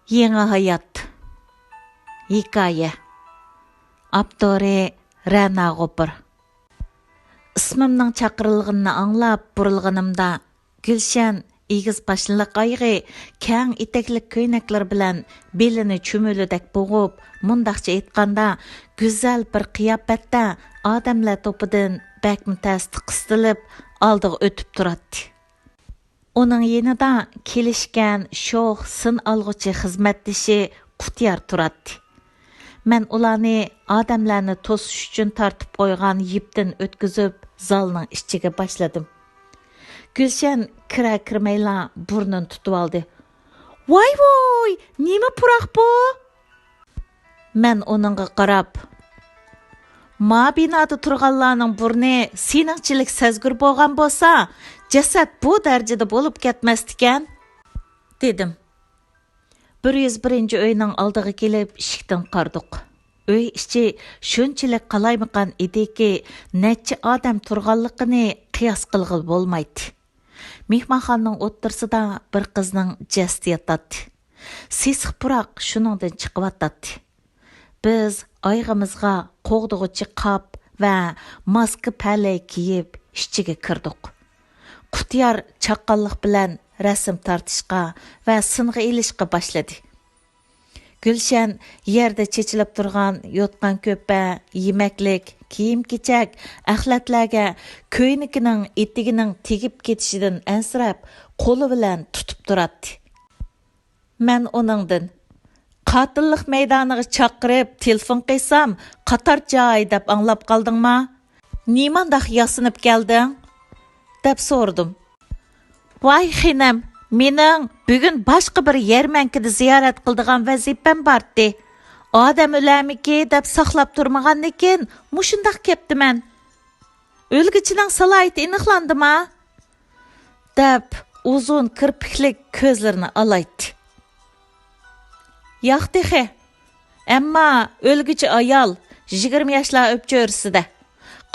Yeni hayat. Hikaye. Abdore Rana Gopur. İsmimning chaqirilganini anglab burilganimda Gülşen egiz başlıq ayğı kang eteklik köynekler bilan belini çümülüdek bo'g'ib, mundaqcha aytganda go'zal bir qiyofatda odamlar to'pidan bakmi tasdi qistilib oldiga o'tib turadi. Uning yanida kelishgan sho'x sin olg'uchi xizmatdoshi Qutyar turadi. Men ularni odamlarni to'sish uchun tortib qo'ygan yipdan o'tkazib zalning ichiga boshladim. Gülşen kira-kirmayla burnini tutib oldi. Voy, nima puroq bu? Men uningga qarab, "Ma binoda turganlarning burni seningchilik sezgur bo'lgan bo'lsa, jasad bu darajada bo'lib ketmasdikan", dedim. 101 uyning oldiga kelib eshikdan qardiq. Uy ichi shunchalik qalaymiqan ediki, necha odam turganligini qiyos qilg'il bo'lmaydi. Mehmonxonaning o'ttirsida bir qizning jasdi yotadi. Sesiq puroq shuningdan chiqyotadi. Biz oyg'imizga qo'g'dig'ichi qop va maska palay kiyib ichiga kirdik. Qutyar chaqqonlik bilan rasm tortishga va singa ilishga boshladi. Gülşen yerda chechilib turgan yotgan ko'pa, yemaklik, kiyim-kechak, axlatlarga ko'ynikining etigining tegib ketishidan ansirab, qo'li bilan tutib turadi. Men uningdan "Qotillik maydoniga chaqirib telefon qilsam, qator joy deb anglab qoldingmi? Nimandaq yasinib kelding?" deb so'radim. "Voy xinam, mening bugun boshqa bir yermankida ziyorat qildigan vazifam bordi. Odam o'lamiki deb saqlab turmaganlikin, mushundaq keptiman. O'lgichining salohiyati aniqlandimi?" deb uzun kirpiklik ko'zlarini olaydi. "Yo'q dexe. Ammo o'lgichi ayol 20 yoshlar o'pcho'risida.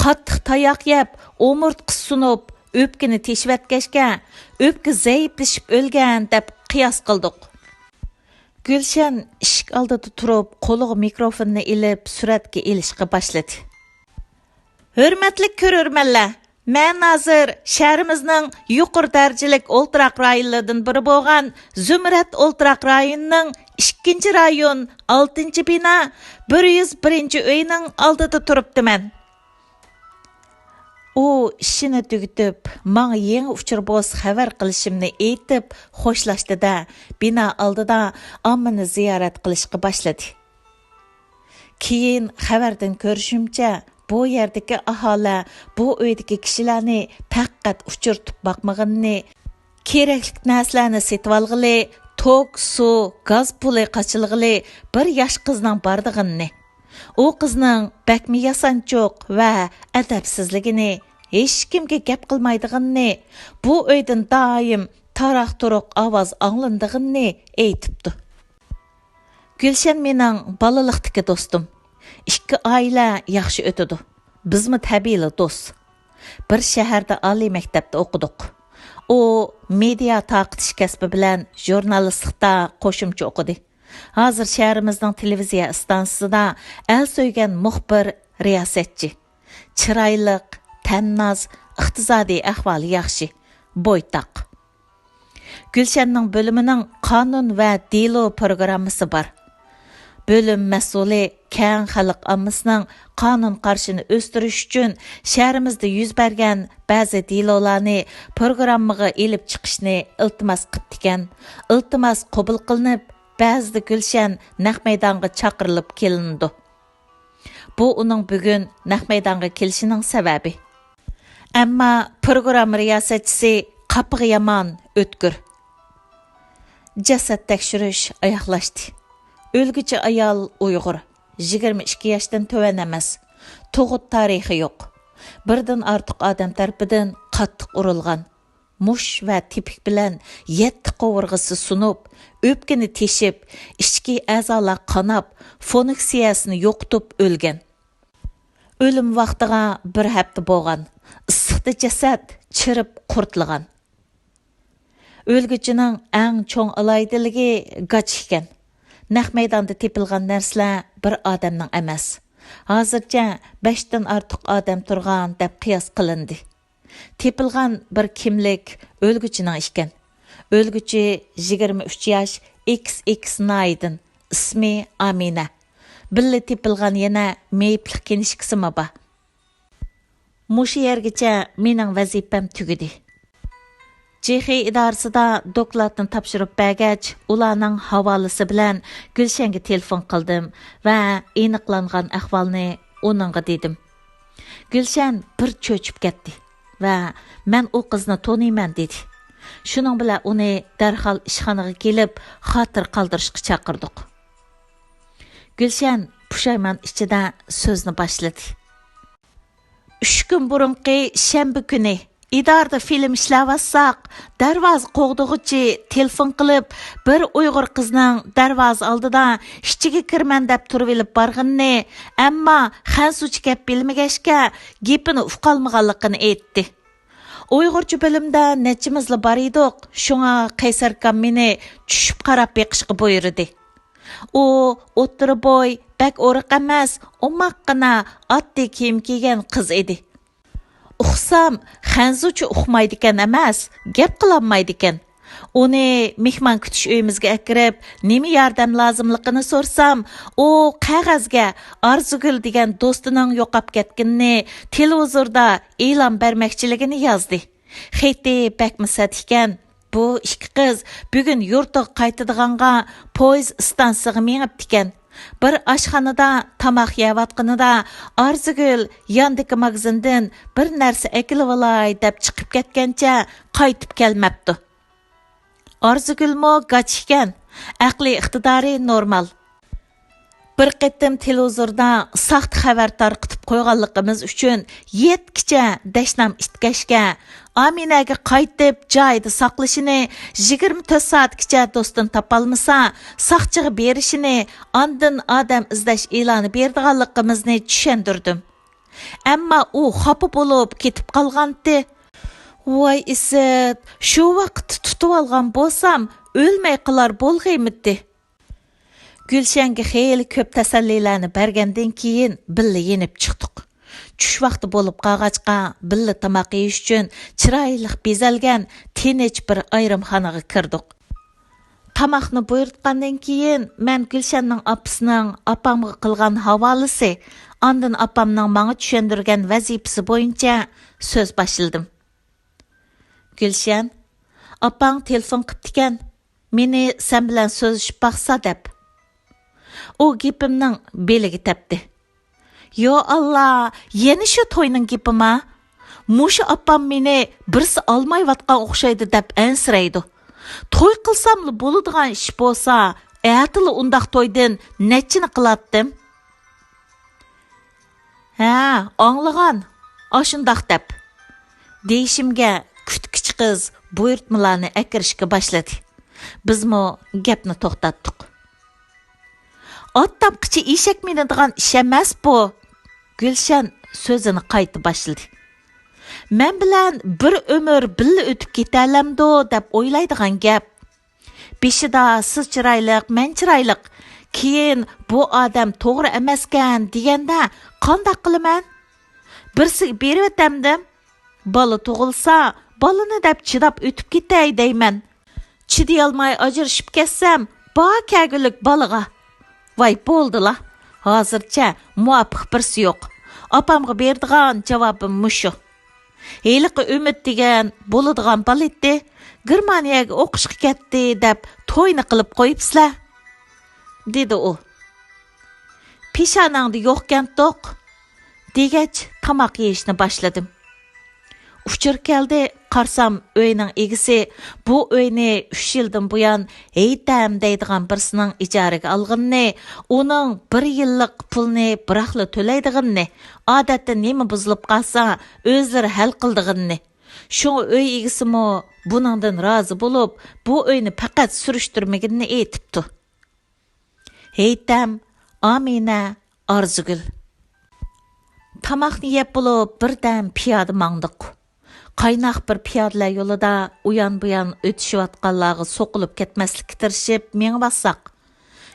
Qattiq tayoq yeb, o'murtqisi sunib, o'pkini teshvatgachga, o'pka zaiflashib o'lgan deb qiyos qildik." Gülşen eshik oldida turib, qo'liga mikrofonni ilib, suratga ilishga boshladi. "Hurmatli ko'rurmanlar, men hozir shahrimizning yuqori darajalik o'ltiraq rayonlaridan biri bo'lgan Zumrat o'ltiraq rayonining 2-rayon 6-bino 101-uyning oldida turibdiman." U ishini tugitib, menga yangi uchur bo'lsa xabar qilishimni aytib, xo'shlashdi-da, bino oldida ommani ziyorat qilishga boshladi. Keyin xabardan ko'rishimcha, bu yerdagi aholi bu uydagi kishilarni faqat uchirtib boqmaganini, kerakli narsalarni setib olg'ili, tok, suv, gaz puli qochilg'ili bir yosh qizning bordig'ini, u qizning bakmi yasanchoq va adabsizligini, hech kimga gap qilmaydiganini, bu uydan doim taroq-turuq ovoz anglandig'ini aytibdi. Gülşen mening bolalikdagi do'stim. 2 oila yaxshi o'tadi. Bizmi tabiiy do'st. Bir shaharda oliy maktabda o'qidik. U media taqitish kasbi bilan jurnalistlikda qo'shimcha o'qidi. Hozir shahrimizning televiziya stansiyasida el so'ygan muxbir, riyosatchi. Chiroyliq, tannoz, iqtisodiy ahvoli yaxshi, bo'ytaq. Gülşenning bo'limining qonun va delo programmasi bor. Bölüm mas'uli keng xalq ommasining qonun qarshini o'stirish uchun shahrimizda yuz bergan ba'zi delolarni programmaga elib chiqishni iltimos qilgan. Iltimos qabul qilinib, ba'zida Gülşen naq maydonga chaqirilib kelindi. Bu uning bugun naq maydonga kelishining sababi. Ammo program riyosatchisi qapiga yomon o'tkir. Jasad tekshirish oyoqlashdi. O'lguchi ayol Uyg'ur, 22 yoshdan to'van emas. Tug'ut tarixi yo'q. Birdan ortiq odam tarafidan qattiq urilgan. Mush va tepik bilan 7 qovurg'isi sunib, o'pkini teshib, ichki a'zolar qonab, fonksiyasini yo'qotib o'lgan. O'lim vaqtiga 1 hafta bo'lgan. Issiqda jasad chirib qurtlagan. O'lguchining eng cho'ng alaydiligi gach ekan. Naq maydonda tepilgan narsalar bir odamning emas. Hozircha 5 dan ortiq odam turgan deb qiyos qilindi. Tepilgan bir kimlik o'lguchining ekan. O'lguchi 23 yosh XX Naydin, ismi Amina. Billa tepilgan yana meyiplik kenishkisimi bor. Mushu yergacha mening vazifam tugidi. Cexi idorasida dokladni topshirib bergach, ularning havolasi bilan Gulshanga telefon qildim va aniqlangan ahvolni uningga dedim. Gulshan bir cho'chib ketdi va men u qizni taniyman dedi. Shuning bilan uni darhol ishxonaga kelib, xotir qoldirishga chaqirdik. Gulshan pushaymon ichida so'zni boshladi. 3 kun burunqi shanba kuni İdarda film işləvəssaq, dərvaz qoğduğucu telefon qılıb, bir Uyğur qızның dərvaz aldıda işçiga kirmən dəb turub elib barğınni, əmma xənsuçi gəp bilmigəşkə gepini uqalmağanlıqını etdi. Uyğurcu bölümdə neçimizli bar idik, şuna Qaysarkam meni düşüb qarab beqishqi buyurdu. O, o'ttiri boy, bək oriq emas, omaqqina oddiy kiyim kiygan qiz edi. Uxsam, xanzuchi uxmaydi ekan emas, gap qilolmaydi ekan. Uni mehmon kutish uyimizga akirib, nima yordam lozimligini so'rsam, u qog'ozga Arzugul degan do'stining yo'qab ketganini televizorda e'lon bermoqchiligini yozdi. Xeti bakmisat ekan. Bu ikki qiz bugun yurtiga qaytadiganga poyezd stansiyasiga minib ekan. Bir oshxonada tamoq yeyotganida Arzugul yandagi magazindan bir narsa akilib olay deb chiqib ketgancha qaytib kelmabdi. Arzugulmo gach ekan, aqli iqtidori normal. Bir qatim televizorda saxt xabar tarqitib qo'yganligimiz uchun 7kicha dashnam itkashga Aminaga qaytib joyida saqlashini 24 soatgacha do'stin topolmasa, saqchiga berishini, ondan odam izlash e'loni berdiganligimizni tushundirdim. Ammo u xafa bo'lib ketib qolgandi. Voy isit, shu vaqt tutib olgan bo'lsam, o'lmay qolar bo'lg'aymidi. Gulshanga xeyli ko'p tasallilarni bergandan keyin billa yenib chiqdik. Tush vaqti bo'lib qolg'achqa billa tamoq yeyish uchun chiroyli bezalgan tinch bir ayrimxonaga kirdik. Tamoqni buyurtgandan keyin men Gulshanning opasining opamga qilgan havolasi, ondan opamning menga tushundirgan vazifasi bo'yicha so'z boshladim. Gulshan, opang telefon qilibdi ekan, meni sen bilan so'zlashib baqsa deb. O gepimning beliga tepdi. Yo Allah, yeni shu to'yning gepima? Mushu opam meni birsi olmayotgan o'xshaydi deb ansiraydi. To'y qilsamli bo'ladigan ish bo'lsa, atili undaq to'ydan nechini qilatdim? Ha, anglagan. Oshundaq deb. Deyishimga kutkichi qiz buyurtmalarni akirishga boshladi. Bizmo gapni to'xtatdik. Ot tapqıcı eshak minadigan ish emas bu. Gulshan so'zini qayta boshladi. Men bilan bir umr billa o'tib ketalamdi deb o'ylaydigan gap. Beshida siz chiroyliq, men chiroyliq. Keyin bu odam to'g'ri emaskan deganda qanday qilaman? Birsiga berib o'tamdim. Bola tug'ilsa, bolani deb chidab o'tib ketay deyman. Chiday olmay ajrashib ketsam, ba kagulik bolaga. Vay bo'ldi-la. Hozircha muvofiq birsi yo'q. Opamga berdigan javobim mushu. Heliqi umid degan bo'ladigan baletdi. Germaniyaga o'qishga ketdi deb to'yni qilib qo'yibsizlar, dedi u. Peshonangda yo'qkan to'q degach tamoq yeyishni boshladim. Uchur keldi, qarsam uyning egisi bu uyni 3 yildan buyon heytam deydigan birsining ijaraga olganini, uning 1 yillik pulni biraqli to'laydiganini, odatda nima buzilib qolsa, o'zlari hal qildiganini. Shu uy egisimi buningdan rozi bo'lib, bu uyni faqat surishtirmaganini aytibdi. Heytam, Amina, Arzugul. Tamoqni yeb bo'lib birdan piyoda mangdiq. Qaynaq bir piyodalar yo'lida uyan-buyan o'tishayotganlarga so'qilib ketmaslikka tirishib mengib bassaq.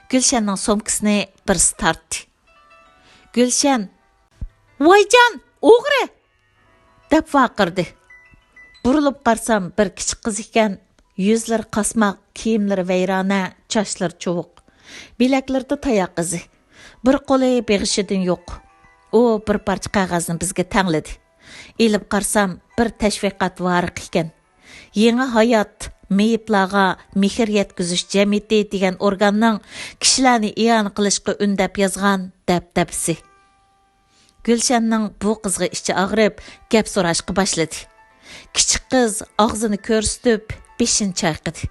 Gülşenning somkasini birisi tortdi. Gülşen, "Voyjon, o'g'ri!" deb vaqirdi. Burilib qarsam bir kichik qiz ekan, yuzlari qasmoq, kiyimlari vayrona, chochlari chuvuq, bilaklarida tayoq izi. Bir qo'li beg'ishidan yo'q. U bir parcha qog'ozni bizga tangladi. Elib qarsam bir tashviqot variq ekan. Yangi hayot meyiplarga mehr yetkazish jamiyati degan organning kishilarni iyon qilishga undab yozgan dabdabisi. Gülşenning bu qizga ichi og'rib, gap so'rashga boshladi. Kichik qiz og'zini ko'rsatib, beshini chayqadi.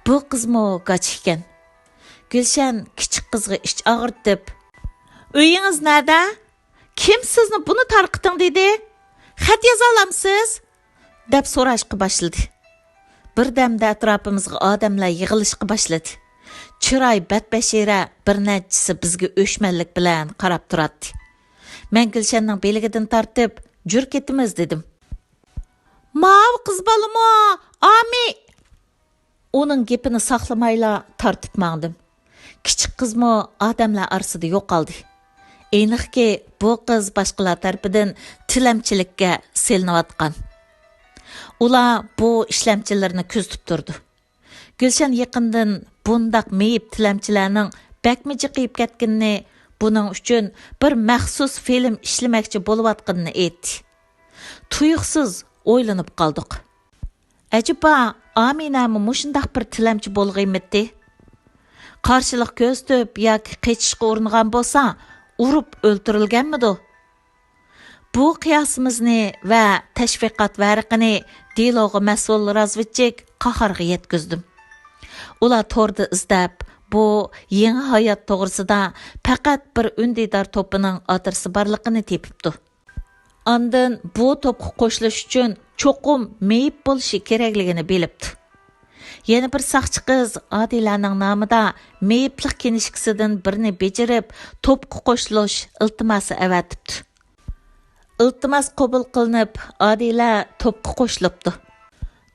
Bu qizmi gach ekan. Gülşen kichik qizga ich og'ritib, "Uyingiz nerede? Kim sizni buni tarqiting dedi? Xat yoza olamsiz?" deb so'rashga boshladi. Birdamda atrofimizga odamlar yig'ilishga boshladi. Chiroy badbashira bir nechisi bizga o'shmanlik bilan qarab turadi. Men Gülşenning beligidan tortib, "Jur ketimiz" dedim. "Mav qiz bolimi? Ami!" Uning gapini saqlamayla tortib mangdim. Kichik qizmi odamlar orasida yo'qoldi. Ayniqki, bu qiz boshqalar tarafidan tilamchilikka selinayotgan. Ular bu ishlamchilarni ko'zitib turdi. Gülşen yaqindan bundaq meyib tilamchilarning bakmichi qiyib ketganini, buning uchun bir maxsus film ishlamoqchi bo'layotganini aytdi. Tuyuqsiz o'ylanib qoldik. Ajaba Aminami mushundaq bir tilamchi bo'lg'aymidi? Qarshilik ko'zitib yoki qechishga uringan bo'lsa, urib o'ldirilganmidi? Bu qiyosimizni va tashviqot varaqini Diloga mas'ul razvedchik Qaharga yetkazdim. Ular torda izlab, bu yangi hayot to'g'risida faqat bir undidor to'pining adresi borligini tepibdi. Ondan bu to'pga qo'shilish uchun cho'qim meyib bo'lishi kerakligini bilibdi. Yana bir saqchi qiz Adilaning nomida meyiblik kinishkisidan birini bejarib, to'pga qo'shilish iltimosi avatibdi. Iltimos qabul qilinib, Adila to'pga qo'shilibdi.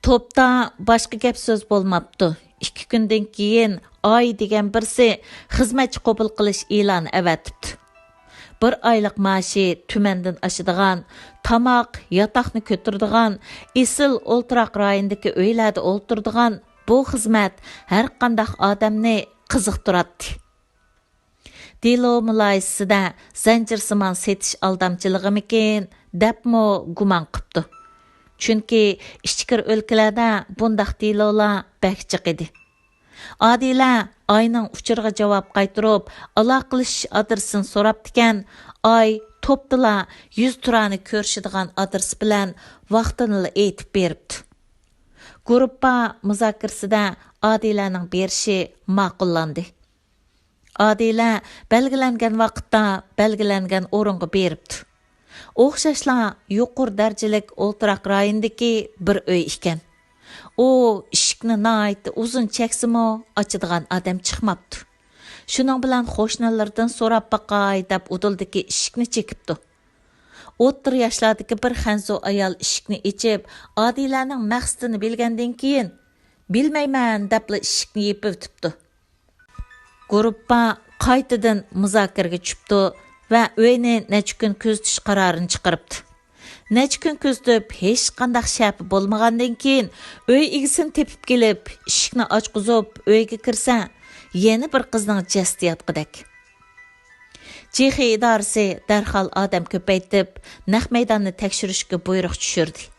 To'pda boshqa gap so'z bo'lmabdi. 2 kundan keyin Oy degan birsi xizmatchi qabul qilish e'loni avatibdi. 1 oylik maoshi tumandan oshadigan, tamoq, yotoqni ko'taradigan, esil o'ltiroq rayondagi uylarda o'ltiradigan bu xizmat har qanday odamni qiziqtiradi. Dilo muloyisida zanjirsimon setish aldamchiligimikin debmi gumon qipti. Chunki ichkir o'lkalarda bundaq dilolar bakchiq edi. Adila Oyning uchirga javob qaytirib, aloqalash adresini so'rabdikan, Oy to'pdila 100 turani ko'rishadigan adres bilan vaqtini aytib beribdi. Gruppa muzokarasida Adilaning berishi ma'qullandi. Adila belgilangan vaqtda belgilangan o'ringa beribdi. O'xshashla yuqori darajalik o'ltiroq rayondagi bir uy ekan. U eshikni nayt uzun cheksimi ochadigan odam chiqmabdi. Shuning bilan qo'shnilardan so'rab baqay deb udildagi eshikni chekibdi. 30 yoshlardagi bir xanzo ayol eshikni ichib, Adilaning maqsadini bilgandan keyin bilmayman deb eshikni yepib o'tibdi. Gruppa qaytadan muzokaraga tushibdi va uyni necha kun kuzatish qarorini chiqaribdi. Necha kun kuzatib, hech qanday shapi bo'lmagandan keyin uy egisini tepib kelib, eshikni ochqizib, uyga kirsa, yana bir qizning jasadi yotqidek. Chexiya idorasi darhol odam ko'paytib, naq maydonni tekshirishga buyruq tushirdi.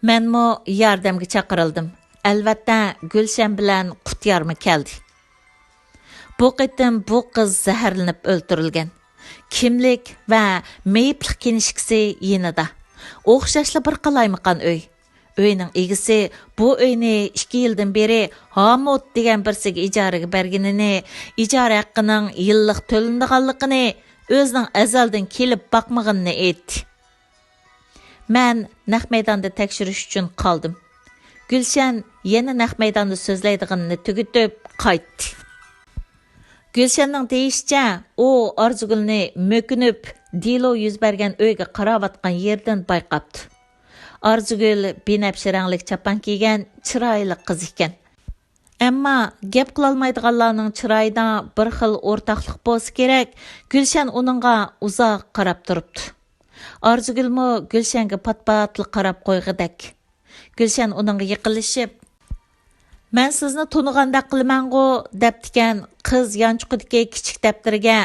Menmo yordamga chaqirildim. Albatta, Gulshan bilan Qutyarmi keldi. Bu qitim bu qiz zaharlanib o'ldirilgan. Kimlik va meyiblik kinishkisi yanada. O'xshashli bir qalaymiqan uy. Uyning egisi bu uyni 2 yildan beri Hamud degan birsiga ijaraga berganini, ijara haqqining yillik to'lanadiganligini, o'zining azaldan kelib boqmaganini aytdi. Men naq maydonda tekshirish uchun qoldim. Gulshan yana naq maydonda so'zlaydiganini tugatib qaytdi. Gulshanning deyishicha, u Arzugulni mökünüp Dilo yuz bergan uyga qaravatgan yerdan bayqabdi. Arzugul binafsha ranglik chapan kiygan chiroyli qiz ekan. Әмма геп қылалмайдығаларның чырайда бір xil ортақлық болсы керек, Гүлшен оныңға ұзақ қарап тұрыпты. Арзугүлмі Гүлшенге пат-патлы қарап қойғыдәк. Гүлшен оныңға еқілішіп, «Мен сізні тұнығанда қылман ғо» дәптікен қыз янчықыдыке кичік дәптірге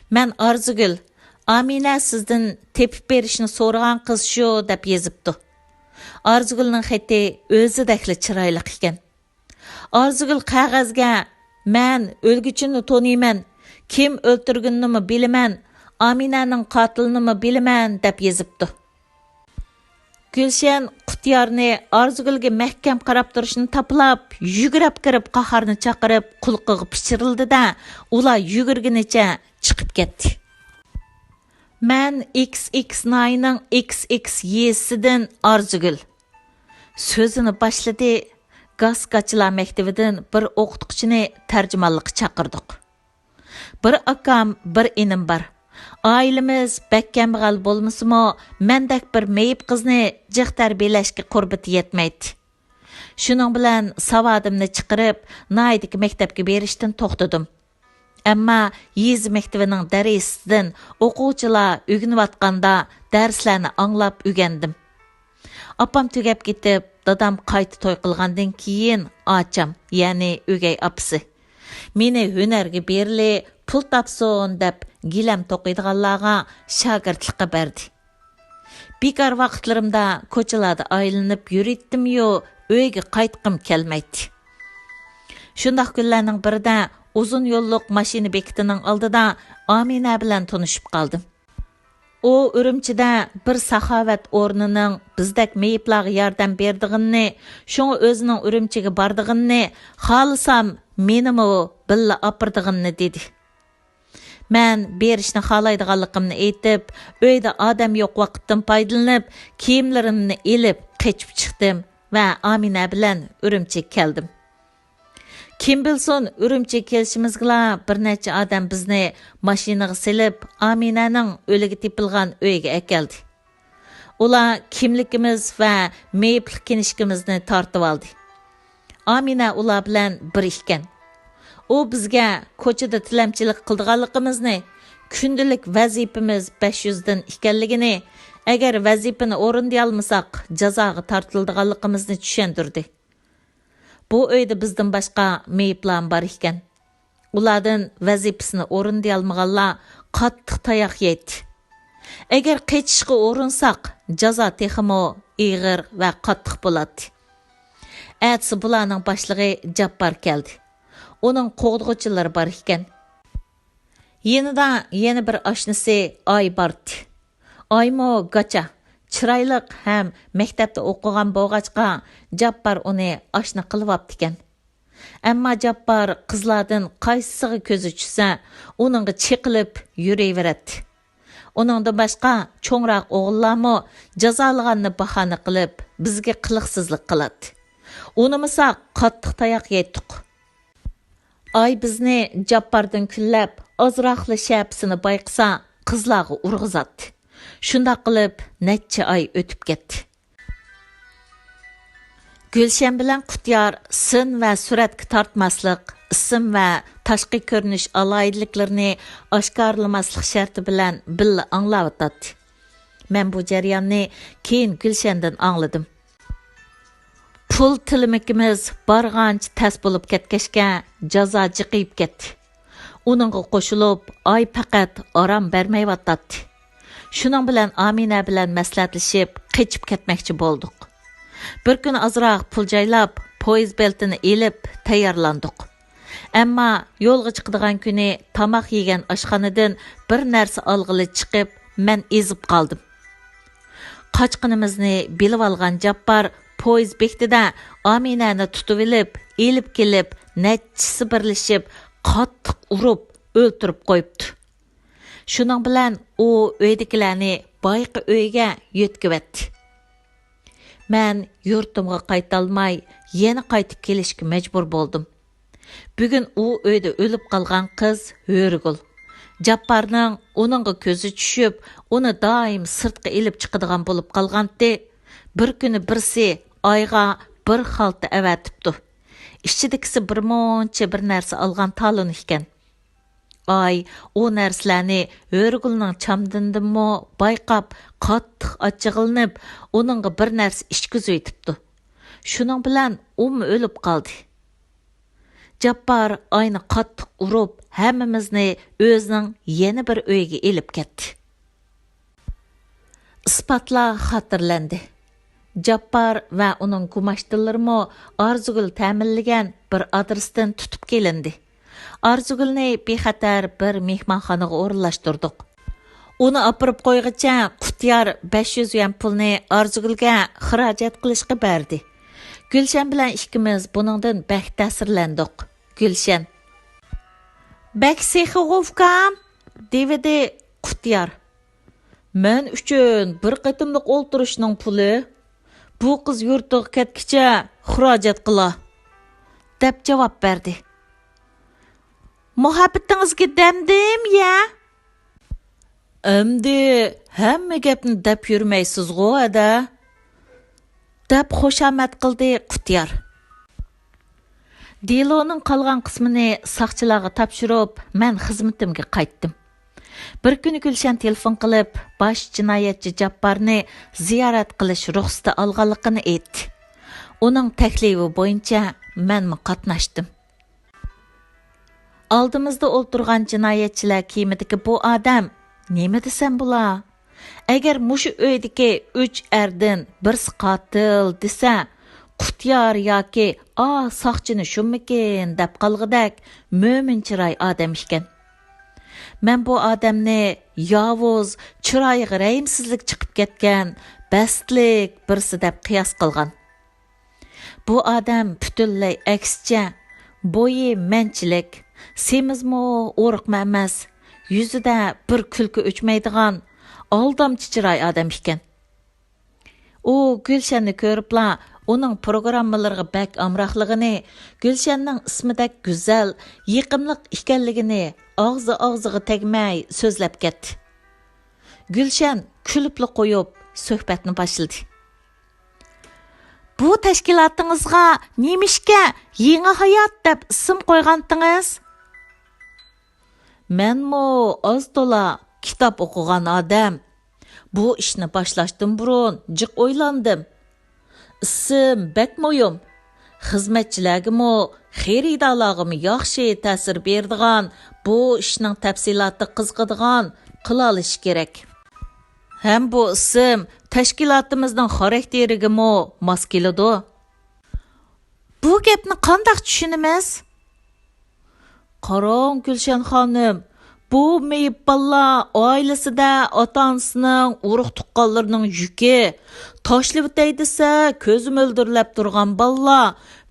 «Мен Арзугүл, Амина сіздің тепіп берішіні сорған қыз шу» деп езіпті. Арзугүлнің xətti өзі дәклі чырайлық екен. Арзугүл қағазға «Мен өлгүчіні тониймен, кім өлтіргінімі білімен, Аминаның қатылынымы білімен» деп езіпті. Gülşen Qutyarni Arzugülge mahkam qarab turishini taplab, yugurab kirib qaharni chaqirib, qulqiga pichirildi da, ular yugurgunicha chiqib ketdi. Men XX9ning XX yesidan Arzugül. So'zini boshladi. Gazkachilar maktabidan bir o'qituvchini tarjimonlikqa chaqirdik. Bir akam, bir inim bor. Ailemiz bəkkəmğal bolmasımı, məndək bir meyib qızni cıq tərbiyələşki qurbiti yetməydi. Şunun bilən savadımni çıqırıb, naydiki məktəbki berişdən toxtudım. Әмма yezi məktəbinin dərisindən oquvchilar ügünüvatqanda dərslərini anlap ügəndim. Apam tügəp getib, dadam qaytı toy qılğandan keyin açam, yəni ögey apısı. Meni hünərgi berili, pul tapsın deb gilam to'qiydiganlarga shogirdlikqa berdi. Bekor vaqtlarimda ko'chalarda aylanib yuritdim-yu, uyga qaytqim kelmaydi. Shundaq kunlarning birida uzun yo'lliq mashina bekitining oldida Amina bilan tanishib qoldim. U Urumchida bir saxovat o'rnining bizdak meyiblarga yordam berdig'ini, shunga o'zining Urumchiga bordig'ini, xohlasam menimi billa opirdig'ini dedi. Mən berishni xohlaydiganligimni aytib, uyda odam yo'q vaqtdan foydalanib, kiyimlarimni elib qechib chiqdim va Amina bilan Urumchiga keldim. Kim bilsin, Urumchiga kelishimizga bir necha odam bizni mashinaga silib, Aminaning o'ligi tepilgan uyga akeldi. Ular kimligimiz va meyiplik kinishkimizni tortib oldi. Amina ular bilan bir ekan. U bizga ko'chada tilamchilik qildiganligimizni, kundalik vazifamiz 500 dan ekanligini, agar vazifani o'rinday olmasak, jazoga tortiladiganligimizni tushuntirdi. Bu uyda bizdan boshqa meyiblar bor ekan. Ulardan vazifasini o'rinday olmaganlar qattiq tayoq yeydi. Agar qechishga o'rinsak, jazo texmo ig'ir va qattiq bo'ladi. Atsi bularning boshlig'i Jabbor keldi. Onun qo'g'dg'uvchilari bor ekan. Yenida yana bir oshnasi Oy bordi. Oymo gacha, chiroyliq ham maktabda o'qigan bo'g'achqa Jabbor uni oshna qilib olibdi ekan. Ammo Jabbor qizlardan qaysisiga ko'zi tushsa, uningga chiqilib yuraveradi. Uningdan boshqa cho'ngroq o'g'illarmi jazolaganni bahona qilib bizga qiliqsizlik qiladi. Unimisa qattiq tayoq yeydik. Ay bizni Jabbardan kunlab, ozroqli shapsini bayqisa, qizlarga urg'izatdi. Shunda qilib, necha oy o'tib ketdi. Gülşen bilan Qutyar sin va suratga tortmaslik, ism va tashqi ko'rinish alayidliklarini oshkorlamaslik sharti bilan billa anglab o'tadi. Men bu jarayonni keyin Gülşendan angladim. Pul tilimikimiz barğancha tas bo'lib ketgachga jazo jiqib ketdi. Uningga qo'shilib, Oy faqat orom bermayotdi. Shuning bilan Amina bilan maslahatlashib, qechib ketmoqchi bo'ldik. Bir kun azroq pul joylab, poyezd beltini elib tayyorlandik. Ammo yo'lga chiqadigan kuni tamoq yegan oshxonadan bir narsa olg'ili chiqib, men ezib qoldim. Qochqinimizni bilib olgan Jabbor poyezd bektida Aminani tutib elib kelib, netchisi birlashib, qattiq urib, o'ltirib qo'yibdi. Shuning bilan u uydagilarni boyqa uyga yetkazdi. Men yurtimga qayta olmay, yana qaytib kelishga majbur bo'ldim. Bugun u uyda o'lib qolgan qiz Hurgul. Jabbarning uningga ko'zi tushib, uni doim sirtqa elib chiqadigan bo'lib qolgandi. Bir kuni birsi Oyga bir xalta avatibdi. ishchidikisi bir narsa olgan talon ekan. Ay, o narsalarni Hörgülning chamdindimi bayqab, qattiq achchig'ilib, uningga bir narsa ishkizib etibdi. Shuning bilan u o'lib qoldi. Jabbor ayni qattiq urib, hammamizni o'zining yana bir uyga elib ketdi. Isbotlar xotirlandi. Jabbor va uning gumashdillarimi Arzugul ta'minlagan bir adresdan tutib kelindi. Arzugulni bexatar bir mehmonxonaga o'rinlashtirdik. Uni opirib qo'ygacha Qutyar 500 yuan pulni Arzugulga xarajat qilishga berdi. Gulshan bilan ikkimiz buningdan bak ta'sirlandik. Gulshan: "Bak sexovkam", dedi Qutyar. "Men uchun bir qatimliq o'ltirishning puli. Bu qiz yurtiga ketkicha xarajat qila", deb javob berdi. "Muhabbatingizga damdim ya? Endi hamma gapni deb yurmaysiz-g'o, ada", deb xushomat qildi Qutyar. Deloning qolgan qismini saqchilarga topshirib, men xizmatimga qaytdim. Bir kuni Gulshan telefon qilib, bosh jinoyatchi Jabborni ziyorat qilish ruxsati olganligini aytdi. Uning taklifi bo'yicha men qatnashdim. Oldimizda o'ltirgan jinoyatchilar kiyimidagi bu odam nima desam bo'lar? Agar mushu uydagi 3 erdan birsi qotil desa, Qutyar yoki soqchini shummikin deb qolg'idak mo'min chiroy odam ekan. Men bu odamni yovuz, chiroyiga rayimsizlik chiqib ketgan, bastlik birsi deb qiyos qilgan. Bu odam butunlay aksicha, bo'yi manchilik, semizmi o'riqma emas, yuzida bir kulki o'chmaydigan, aldamchi chiroy odam ekan. U Gulshanni ko'ribla uning programmalarga bak amroqligini, Gulshanning ismidek go'zal, yiqimliq ekanligini og'ziga tegmay so'zlab ketdi. Gulshan kulibli qo'yib suhbatni boshladi. "Bu tashkilotingizga nemishga Yangi hayot deb ism qo'ygandingiz?" "Menmi oz-to'la kitob o'qigan odam. Bu ishni boshlashdan burun jiq o'ylandim. Ism bak mo'yim. Xizmatchilarga xaridorlarga yaxshi ta'sir beradigan, bu ishning tafsiloti qiziqadigan qila olish kerak. Ham bu ism tashkilotimizning xarakteriga mos keladi." "Bu gapni qanday tushunamiz?" "Qarang Gulshan xonim, bu meyib balla oilasida ota-onasining urug' tuqqanlarining yuki, tashlab o'tay desa ko'zim o'ldirilib turgan balla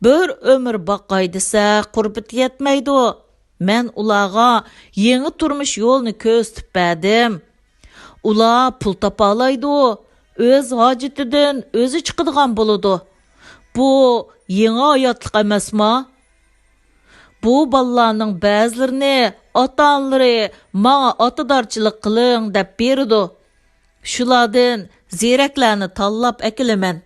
bir umr boqay desa qurbati yetmaydi. Men ularga yangi turmush yo'lini ko'rsatib berdim. Ular pul topa oladi, o'z hojatidan o'zi chiqadigan bo'ladi. Bu yangi hayotlik emasmi? Bu balalarning ba'zilarini ota-onalari menga otadorchilik qiling deb berdi. Shulardan zeraklarni tanlab akilaman.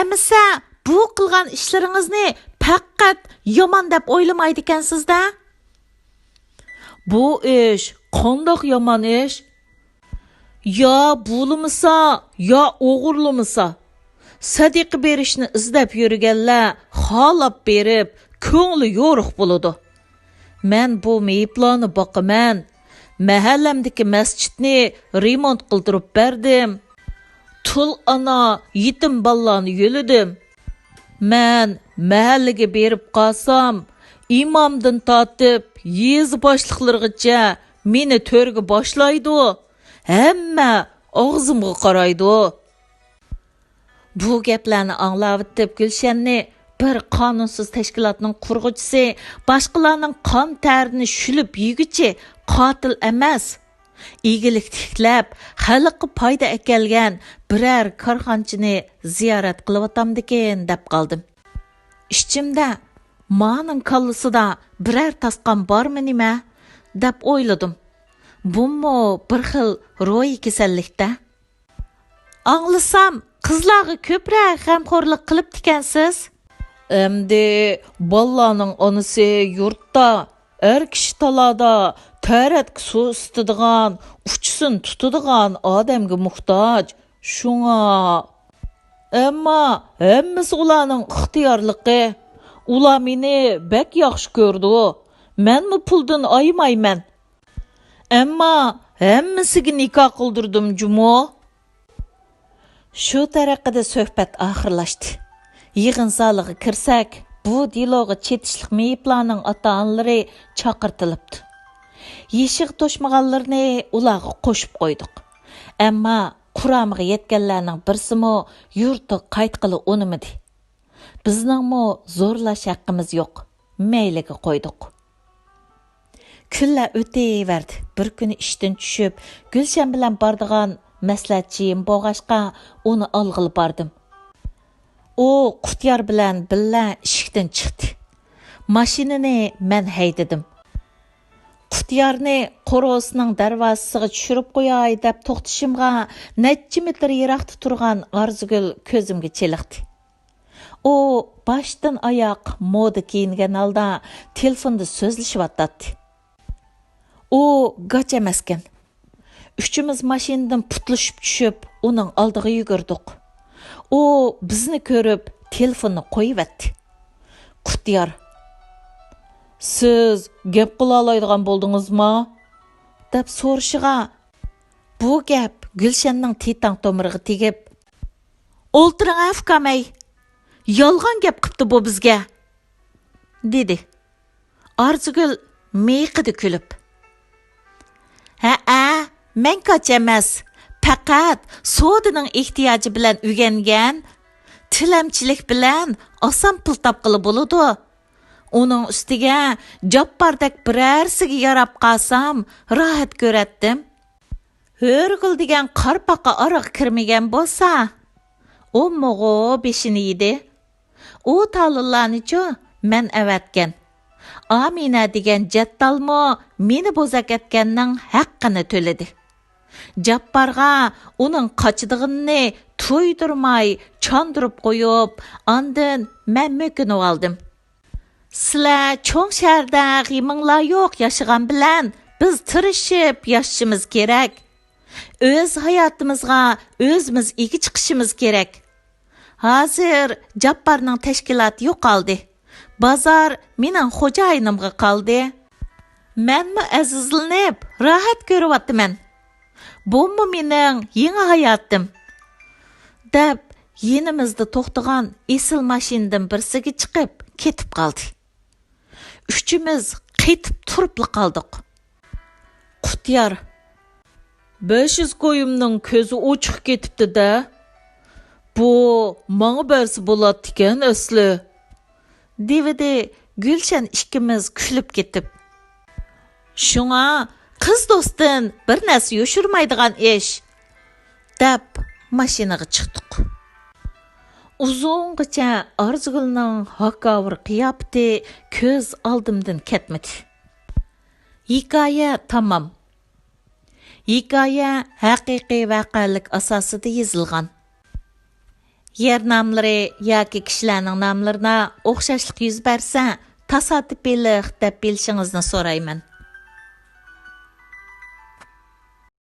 Amsa bu qilgan ishlaringizni faqat yomon deb o'ylamaydi ekansizda? Bu ish qandoq yomon ish? Yo bulmasa, yo o'g'irlamasa. Sadiqa berishni izlab yurganlar xolab berib, ko'ngli yo'riq bo'ladi. Men bu meyiblarni boqaman. Mahallamdagi masjidni remont qildirib berdim. Tul ana yetim ballani yo'lidim. Men mahallaga berib qolsam, imomdan tortib yez boshliqlargacha meni to'rga boshlaydi. Hamma og'zimga qaraydi. Bu gaplarni anglab Gulshanni bir qonunsiz tashkilotning qurg'uvchisi, boshqalarning qon tarini shulib yeguchi qotil emas, egilik tiklab, xalqqa foyda akelgan biror korxonchini ziyorat qilyapamdikin deb qoldim. Ishchimda maning kallasida biror tasqan bormi nima deb o'yladim. Bummo bir xil ro'yi kasallikda. Anglasam qizlarga ko'proq g'amxo'rlik qilib tikansiz. Endi bolalarning onasi yurtda, er kishi talada taratga suv isitadigan, uchisin tutadigan odamga muhtoj. Shunga Әмма әмміз ұланың ұқтиарлықы. Ула мені бәк яқшы көрді. Мән мұ пұлдың аймаймен. Әмма әммісігі никah қылдырдым жүмо. Шу тәрәқіде сөхбәт ақырлашды. Йығын залығы кірсәк, bu diloga chetishlik meyiplarning ota-onalari chaqirtilibdi. Yeshig to'shmaganlarni ularga qo'shib qo'ydik. Ammo Quramga yetganlarning birsimi yurtga qaytqili unimidi. Bizningmi zo'rlash haqqimiz yo'q. Mayliga qo'ydik. Kunlar o'taverdi. Bir kuni ishdan tushib, Gulshan bilan bordigan maslahatchim bo'g'ashqa uni olg'ilib bordim. U Qutyar bilan billa ishikdan chiqdi. Mashinani men haydadim. Qutyarni qo'rosining darvozasiga tushirib qo'yay deb to'xtashimga necha metr yiroqda turgan Arzugul ko'zimga cheliqdi. U boshdan oyoq moda kiyingan holda telefonda so'zlashyapti. U gach emaskan. Uchimiz mashinadan putlashib tushib, uning oldiga yugurdik. U bizni ko'rib telefonni qo'yibdi. Qutyar: "Siz gap qila oladigan bo'ldingizmi?" deb so'rashiga, bu gap Gulshanning titang tomiriga tegib, "O'ltiring afkamay. Yolg'on gap qipti bu bizga", dedi. Arzugul miyqidi kulib: "Ha, men qoch emas. Faqat sodining ehtiyoji bilan o'rgangan, tilamchilik bilan oson pul topqili bo'ladi. Uning ustiga Jabbardek birarsiga yarab qolsam, rohat ko'ratdim. Hörgül degan qarpaqa ariq kirmagan bo'lsa, u mo'g'o beshini yedi. U talillarni-chu men avatgan. Amina degan jaddalmo meni bo'zak etganning haqqini to'ladi. Jabbarga uning qochdig'ini to'ydirmay, chandurib qo'yib, ondan men mo'kinib oldim. Sizlar cho'ng shaharda g'iminglar yo'q yashagan bilan biz tirishib yashashimiz kerak. O'z hayotimizga o'zimiz ega chiqishimiz kerak. Hozir Jabbarning tashkiloti yo'qoldi. Bozor mening xo'jayinimga qoldi. Menmi azizlanib, rohat ko'ryapman. Bu mening yangi hayotim. Deb yenimizda to'xtagan esil mashinadan birsiga chiqib ketib qoldi. Uchimiz qaytib turib qoldik. Qutyar: 500 qo'yimning ko'zi ochiq ketibdi-da. Bu menga bersi bo'ladi ekan asli. Devidi Gulshan ikkimiz kulib ketib. Shunga qiz do'stin bir narsa yo'shirmaydigan ish deb mashinaga chiqdik. Uzungacha Arzugulning hakavr qiyofati ko'z oldimdan ketmadi. Hikoya tamom. Hikoya haqiqiy voqelik asosida yozilgan. Yer nomlari yoki kishilarning nomlarida o'xshashlik yuz bersa, tasodifiy deb bilishingizni so'rayman.